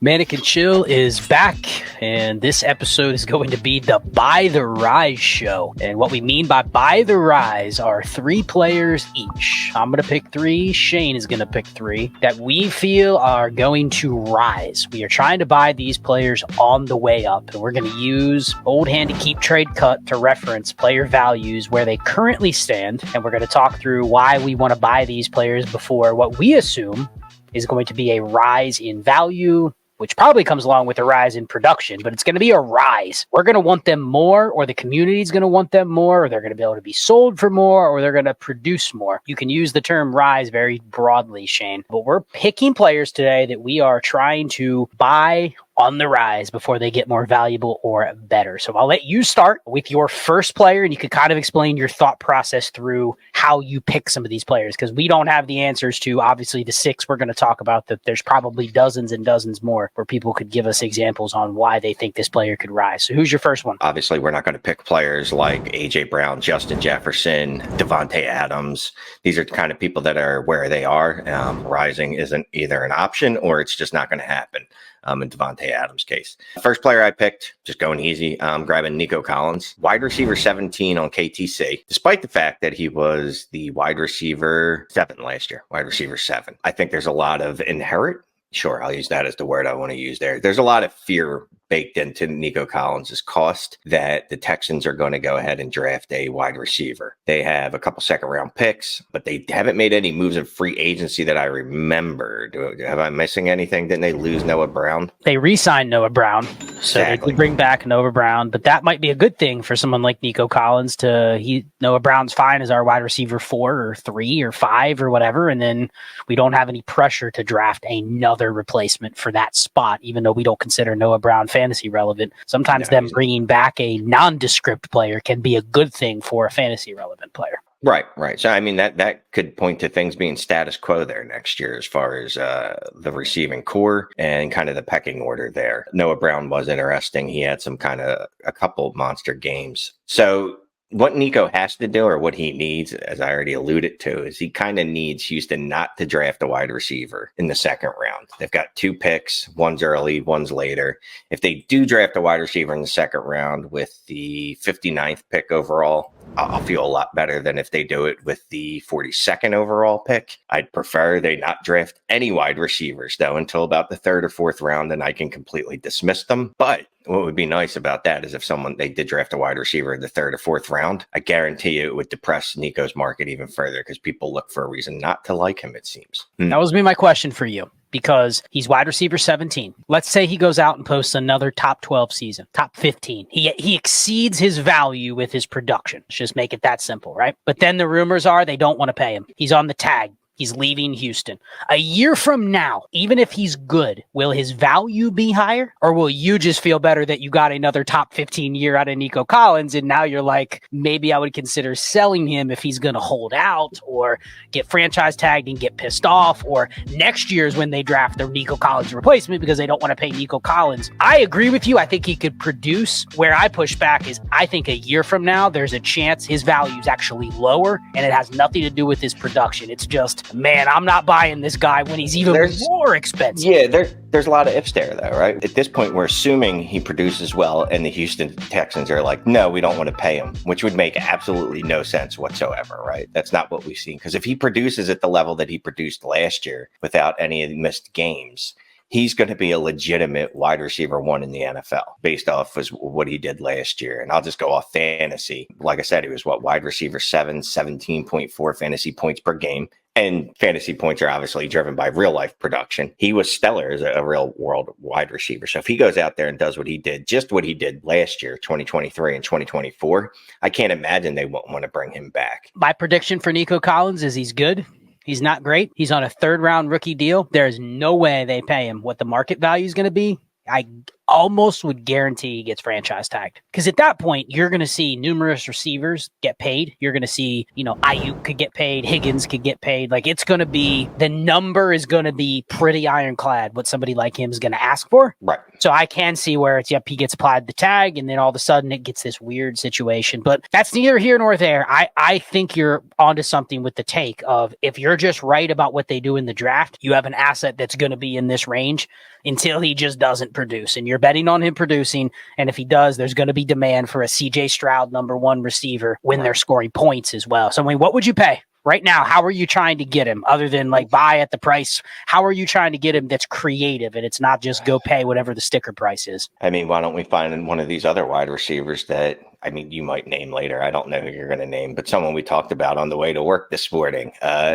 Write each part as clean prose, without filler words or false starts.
Manic and Chill is back, and this episode is going to be the Buy the Rise show. And what we mean by Buy the Rise are 3 players each. I'm going to pick 3. Shane is going to pick 3 that we feel are going to rise. We are trying to buy these players on the way up, and we're going to use Old Handy Keep Trade Cut to reference player values where they currently stand. And we're going to talk through why we want to buy these players before what we assume is going to be a rise in value, which probably comes along with a rise in production, but it's going to be a rise. We're going to want them more, or the community is going to want them more, or they're going to be able to be sold for more, or they're going to produce more. You can use the term rise very broadly, Shane, but we're picking players today that we are trying to buy on the rise before they get more valuable or better. So I'll let you start with your first player, and you could kind of explain your thought process through how you pick some of these players, because we don't have the answers to obviously the 6 we're going to talk about. That there's probably dozens and dozens more where people could give us examples on why they think this player could rise. So who's your first one? Obviously, we're not going to pick players like AJ Brown, Justin Jefferson, Devontae Adams. These are kind of people that are where they are. Rising isn't either an option or it's just not going to happen. In Devontae Adams' case. First player I picked, just going easy, grabbing Nico Collins, wide receiver 17 on KTC, despite the fact that he was the wide receiver 7 last year, wide receiver 7. I think there's a lot of inherent, sure, I'll use that as the word I want to use there. There's a lot of fear baked into Nico Collins' cost that the Texans are going to go ahead and draft a wide receiver. They have a couple second-round picks, but they haven't made any moves in free agency that I remember. Have I missing anything? Didn't they lose Noah Brown? They re-signed Noah Brown, so exactly. They could bring back Noah Brown, but that might be a good thing for someone like Nico Collins. Noah Brown's fine as our wide receiver 4 or 3 or 5 or whatever, and then we don't have any pressure to draft another replacement for that spot, even though we don't consider Noah Brown fantasy relevant. Sometimes them bringing back a nondescript player can be a good thing for a fantasy relevant player. Right. So, I mean, that could point to things being status quo there next year as far as the receiving core and kind of the pecking order there. Noah Brown was interesting. He had a couple monster games. So what Nico has to do, or what he needs, as I already alluded to, is he kind of needs Houston not to draft a wide receiver in the second round. They've got 2 picks, one's early, one's later. If they do draft a wide receiver in the second round with the 59th pick overall, I'll feel a lot better than if they do it with the 42nd overall pick. I'd prefer they not draft any wide receivers, though, until about the 3rd or 4th round, and I can completely dismiss them. But what would be nice about that is if they did draft a wide receiver in the 3rd or 4th round, I guarantee you it would depress Nico's market even further because people look for a reason not to like him, it seems. That was my question for you, because he's wide receiver 17. Let's say he goes out and posts another top 12 season, top 15. He exceeds his value with his production. Let's just make it that simple, right? But then the rumors are they don't want to pay him. He's on the tag. He's leaving Houston. A year from now, even if he's good, will his value be higher? Or will you just feel better that you got another top 15 year out of Nico Collins, and now you're like, maybe I would consider selling him if he's going to hold out or get franchise tagged and get pissed off, or next year is when they draft their Nico Collins replacement because they don't want to pay Nico Collins. I agree with you. I think he could produce. Where I push back is I think a year from now, there's a chance his value is actually lower, and it has nothing to do with his production. It's just, man, I'm not buying this guy when he's even more expensive. Yeah, there's a lot of ifs there, though, right? At this point, we're assuming he produces well, and the Houston Texans are like, no, we don't want to pay him, which would make absolutely no sense whatsoever, right? That's not what we've seen. Because if he produces at the level that he produced last year without any of the missed games, he's going to be a legitimate wide receiver 1 in the NFL based off of what he did last year. And I'll just go off fantasy. Like I said, he was wide receiver 7, 17.4 fantasy points per game. And fantasy points are obviously driven by real life production. He was stellar as a real world wide receiver. So if he goes out there and does what he did last year, 2023 and 2024, I can't imagine they won't want to bring him back. My prediction for Nico Collins is he's good. He's not great. He's on a 3rd round rookie deal. There's no way they pay him what the market value is going to be. I almost would guarantee he gets franchise tagged. Because at that point, you're going to see numerous receivers get paid. You're going to see, Ayuk could get paid. Higgins could get paid. Like, it's going to be, the number is going to be pretty ironclad what somebody like him is going to ask for. Right. So I can see where it's, he gets applied the tag, and then all of a sudden it gets this weird situation. But that's neither here nor there. I think you're onto something with the take of, if you're just right about what they do in the draft, you have an asset that's going to be in this range until he just doesn't produce. And you're betting on him producing. And if he does, there's going to be demand for a CJ Stroud #1 receiver when they're scoring points as well. So, I mean, what would you pay? Right now, how are you trying to get him other than like buy at the price? How are you trying to get him that's creative and it's not just go pay whatever the sticker price is? I mean, why don't we find one of these other wide receivers that, I mean, you might name later. I don't know who you're going to name, but someone we talked about on the way to work this morning,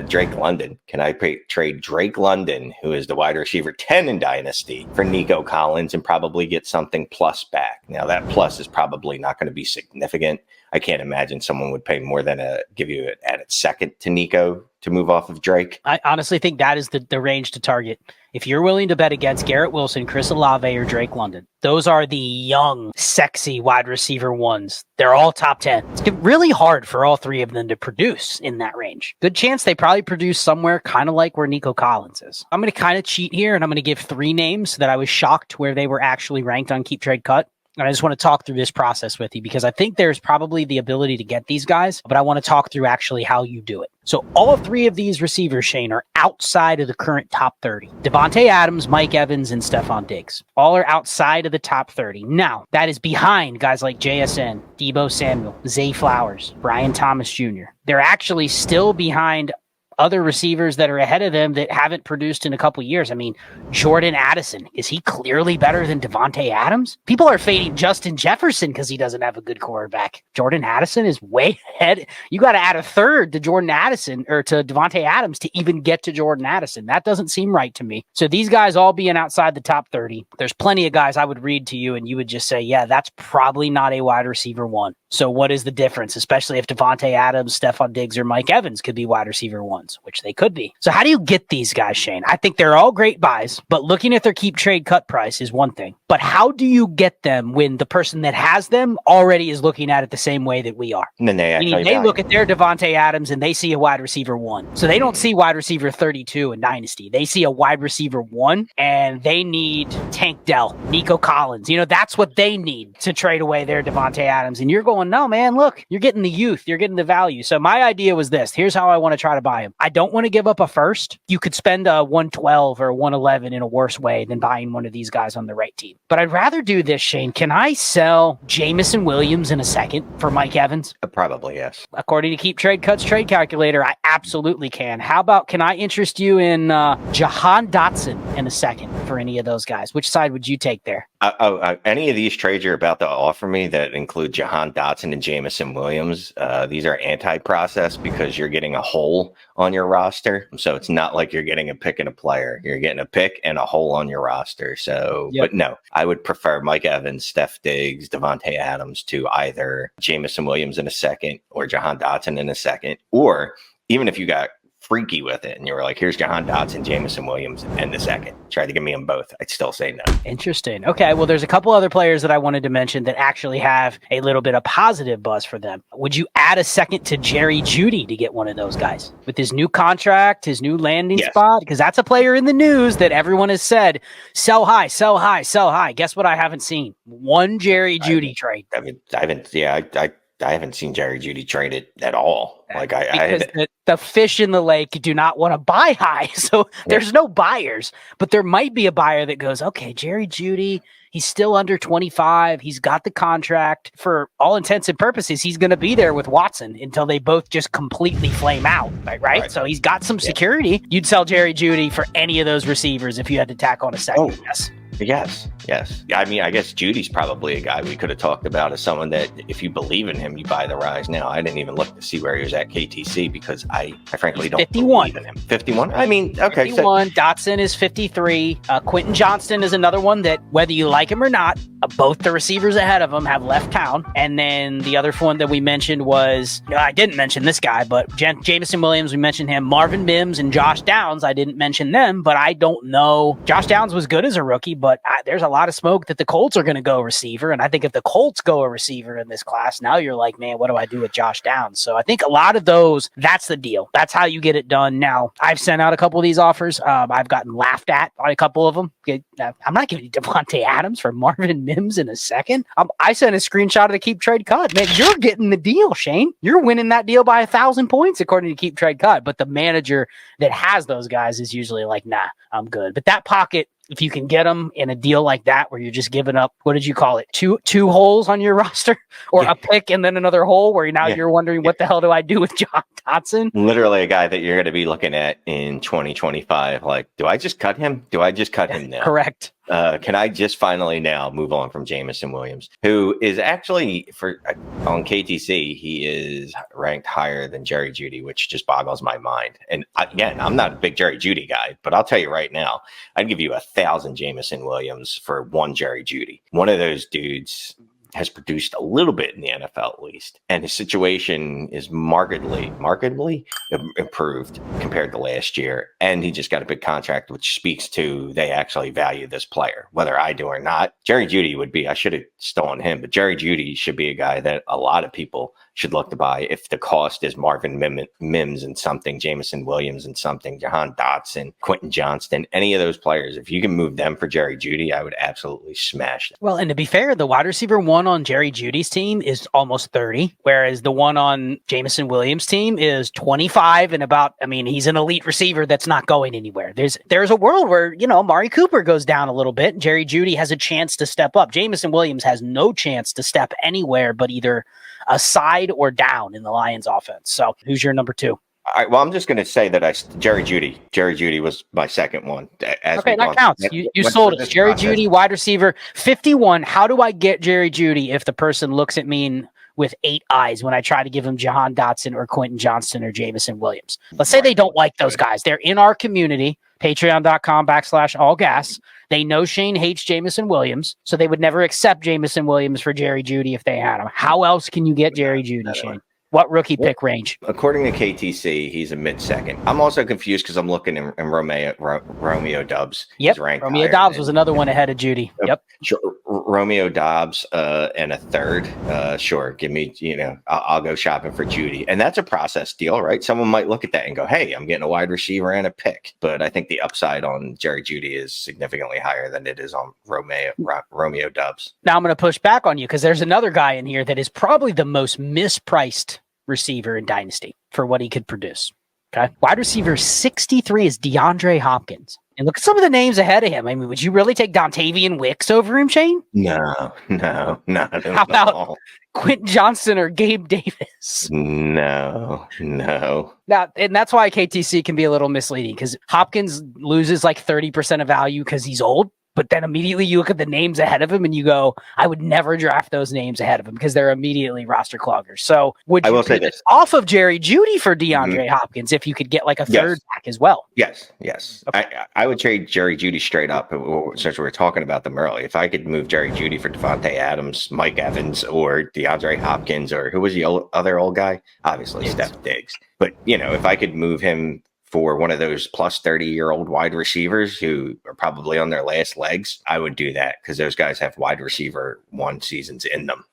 Drake London. Can I trade Drake London, who is the wide receiver 10 in Dynasty, for Nico Collins and probably get something plus back? Now, that plus is probably not going to be significant. I can't imagine someone would pay more than give you an added second to Nico to move off of Drake. I honestly think that is the range to target. If you're willing to bet against Garrett Wilson, Chris Olave, or Drake London, those are the young, sexy wide receiver ones. They're all top 10. It's really hard for all three of them to produce in that range. Good chance they probably produce somewhere kind of like where Nico Collins is. I'm going to kind of cheat here, and I'm going to give 3 names that I was shocked where they were actually ranked on Keep Trade Cut. And I just want to talk through this process with you because I think there's probably the ability to get these guys, but I want to talk through actually how you do it. So all 3 of these receivers, Shane, are outside of the current top 30. Devontae Adams, Mike Evans, and Stephon Diggs. All are outside of the top 30. Now, that is behind guys like JSN, Deebo Samuel, Zay Flowers, Brian Thomas Jr. They're actually still behind other receivers that are ahead of them that haven't produced in a couple years. I mean, Jordan Addison, is he clearly better than Devontae Adams? People are fading Justin Jefferson because he doesn't have a good quarterback. Jordan Addison is way ahead. You got to add a third to Jordan Addison or to Devontae Adams to even get to Jordan Addison. That doesn't seem right to me. So these guys all being outside the top 30, there's plenty of guys I would read to you and you would just say, yeah, that's probably not a wide receiver 1. So what is the difference? Especially if Devontae Adams, Stephon Diggs, or Mike Evans could be wide receiver 1s, which they could be. So how do you get these guys, Shane? I think they're all great buys, but looking at their Keep Trade Cut price is one thing. But how do you get them when the person that has them already is looking at it the same way that we are? And then they look at their Devontae Adams and they see a wide receiver 1. So they don't see wide receiver 32 in Dynasty. They see a wide receiver 1 and they need Tank Dell, Nico Collins. That's what they need to trade away their Devontae Adams. And you're going, no, man, look, you're getting the youth. You're getting the value. So my idea was this. Here's how I want to try to buy him. I don't want to give up a first. You could spend a 112 or 111 in a worse way than buying one of these guys on the right team. But I'd rather do this, Shane. Can I sell Jamison Williams in a second for Mike Evans? Probably, yes. According to Keep Trade Cuts Trade Calculator, I absolutely can. How about, can I interest you in Jahan Dotson in a second for any of those guys? Which side would you take there? Any of these trades you're about to offer me that include Jahan Dotson and Jamison Williams, these are anti-process because you're getting a hole on your roster. So it's not like you're getting a pick and a player. You're getting a pick and a hole on your roster. So, yep. But no, I would prefer Mike Evans, Steph Diggs, Devontae Adams to either Jamison Williams in a second or Jahan Dotson in a second. Or even if you got freaky with it and you were like, here's Jahan Dotson, Jamison Williams in the second, try to give me them both, I'd still say no. Interesting. Okay, well, there's a couple other players that I wanted to mention that actually have a little bit of positive buzz for them. Would you add a second to Jerry Jeudy to get one of those guys with his new contract, his new landing spot? Because that's a player in the news that everyone has said sell high, sell high, sell high. Guess what? I haven't seen one Jerry Jeudy trade. I haven't seen Jerry Jeudy traded at all. The fish in the lake do not want to buy high. So there's no buyers, but there might be a buyer that goes, okay, Jerry Jeudy, he's still under 25. He's got the contract. For all intents and purposes, he's going to be there with Watson until they both just completely flame out. Right? So he's got some security. You'd sell Jerry Jeudy for any of those receivers if you had to tack on a second. Yes. I mean, I guess Judy's probably a guy we could have talked about as someone that if you believe in him, you buy the rise now. I didn't even look to see where he was at KTC because I frankly don't 51. believe in him. 51? I mean, okay. 51. Dotson is 53. Quentin Johnston is another one that, whether you like him or not, both the receivers ahead of him have left town. And then the other one that we mentioned was, I didn't mention this guy, but Jamison Williams, we mentioned him. Marvin Mims and Josh Downs, I didn't mention them, but I don't know. Josh Downs was good as a rookie, but there's a lot of smoke that the Colts are going to go receiver. And I think if the Colts go a receiver in this class, now you're like, man, what do I do with Josh Downs? So I think a lot of those, that's the deal. That's how you get it done. Now, I've sent out a couple of these offers. I've gotten laughed at on a couple of them. I'm not giving you Devontae Adams for Marvin Mims in a second. I sent a screenshot of the Keep Trade Cut. Man, you're getting the deal, Shane. You're winning that deal by 1,000 points according to Keep Trade Cut. But the manager that has those guys is usually like, nah, I'm good. But that pocket, if you can get them in a deal like that where you're just giving up, what did you call it? Two holes on your roster, or a pick and then another hole where you're wondering what the hell do I do with John Dotson? Literally a guy that you're going to be looking at in 2025. Like, do I just cut him? Do I just cut him now? Correct. Can I just finally now move on from Jameson Williams, who is actually on KTC, he is ranked higher than Jerry Jeudy, which just boggles my mind. And again, I'm not a big Jerry Jeudy guy, but I'll tell you right now, I'd give you 1,000 Jameson Williams for one Jerry Jeudy. One of those dudes has produced a little bit in the NFL at least, and his situation is markedly improved compared to last year. And he just got a big contract, which speaks to they actually value this player, whether I do or not. Jerry Jeudy would be, I should have stolen him, but Jerry Jeudy should be a guy that a lot of people should look to buy if the cost is Marvin Mims and something, Jameson Williams and something, Jahan Dotson, Quentin Johnston, any of those players. If you can move them for Jerry Jeudy, I would absolutely smash them. Well, and to be fair, the wide receiver one on Jerry Jeudy's team is almost 30, whereas the one on Jameson Williams' team is 25 and he's an elite receiver that's not going anywhere. There's a world where, Amari Cooper goes down a little bit and Jerry Jeudy has a chance to step up. Jameson Williams has no chance to step anywhere but either aside or down in the Lions offense. So who's your number two? All right, well, I'm just going to say that Jerry Jeudy was my second one. Okay, that counts. You sold us. Jerry Jeudy, wide receiver, 51. How do I get Jerry Jeudy if the person looks at me with 8 eyes when I try to give him Jahan Dotson or Quentin Johnston or Jameson Williams? Let's say they don't like those guys. They're in our community, patreon.com/allgas. They know Shane hates Jameson Williams, so they would never accept Jameson Williams for Jerry Jeudy if they had him. How else can you get Jerry Jeudy, Shane? What rookie pick range? According to KTC, he's a mid-second. I'm also confused because I'm looking in Romeo Doubs. Yep, Romeo Doubs was another one ahead of Jeudy. Yep. Sure. Romeo Doubs and a third. Sure, give me, I'll go shopping for Jeudy. And that's a process deal, right? Someone might look at that and go, hey, I'm getting a wide receiver and a pick. But I think the upside on Jerry Jeudy is significantly higher than it is on Romeo Doubs. Now I'm going to push back on you because there's another guy in here that is probably the most mispriced receiver in Dynasty for what he could produce. Okay. Wide receiver 63 is DeAndre Hopkins. And look at some of the names ahead of him. I mean, would you really take Dontavian Wicks over him, Shane? No. How about Quentin Johnston or Gabe Davis? No. Now, and that's why KTC can be a little misleading because Hopkins loses like 30% of value because he's old. But then immediately you look at the names ahead of him and you go, I would never draft those names ahead of him because they're immediately roster cloggers. So would you take it off of Jerry Jeudy for DeAndre Hopkins if you could get like a third back as well? Yes. Okay. I would trade Jerry Jeudy straight up since we were talking about them early. If I could move Jerry Jeudy for Devontae Adams, Mike Evans, or DeAndre Hopkins, or who was the other old guy? Obviously, Steph Diggs. But, if I could move him for one of those plus 30-year-old wide receivers who are probably on their last legs, I would do that because those guys have wide receiver one seasons in them.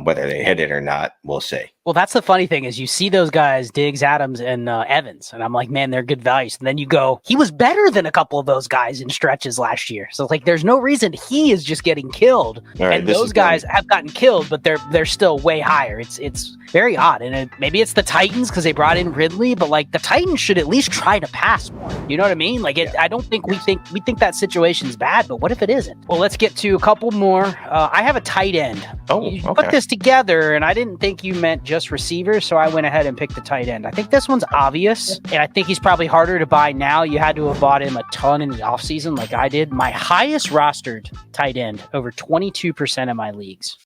Whether they hit it or not, we'll see. Well, that's the funny thing is you see those guys, Diggs, Adams, and Evans, and I'm like, man, they're good values. And then you go, he was better than a couple of those guys in stretches last year. So it's like, there's no reason he is just getting killed. Right, and those guys have gotten killed, but they're still way higher. It's very odd. And maybe it's the Titans because they brought in Ridley, but like the Titans should at least try to pass more. You know what I mean? Like, I don't think we think that situation's bad, but what if it isn't? Well, let's get to a couple more. I have a tight end. You put this together, and I didn't think you meant just receivers, so I went ahead and picked the tight end. I think this one's obvious, and I think he's probably harder to buy now. You had to have bought him a ton in the offseason like I did. My highest rostered tight end, over 22% of my leagues,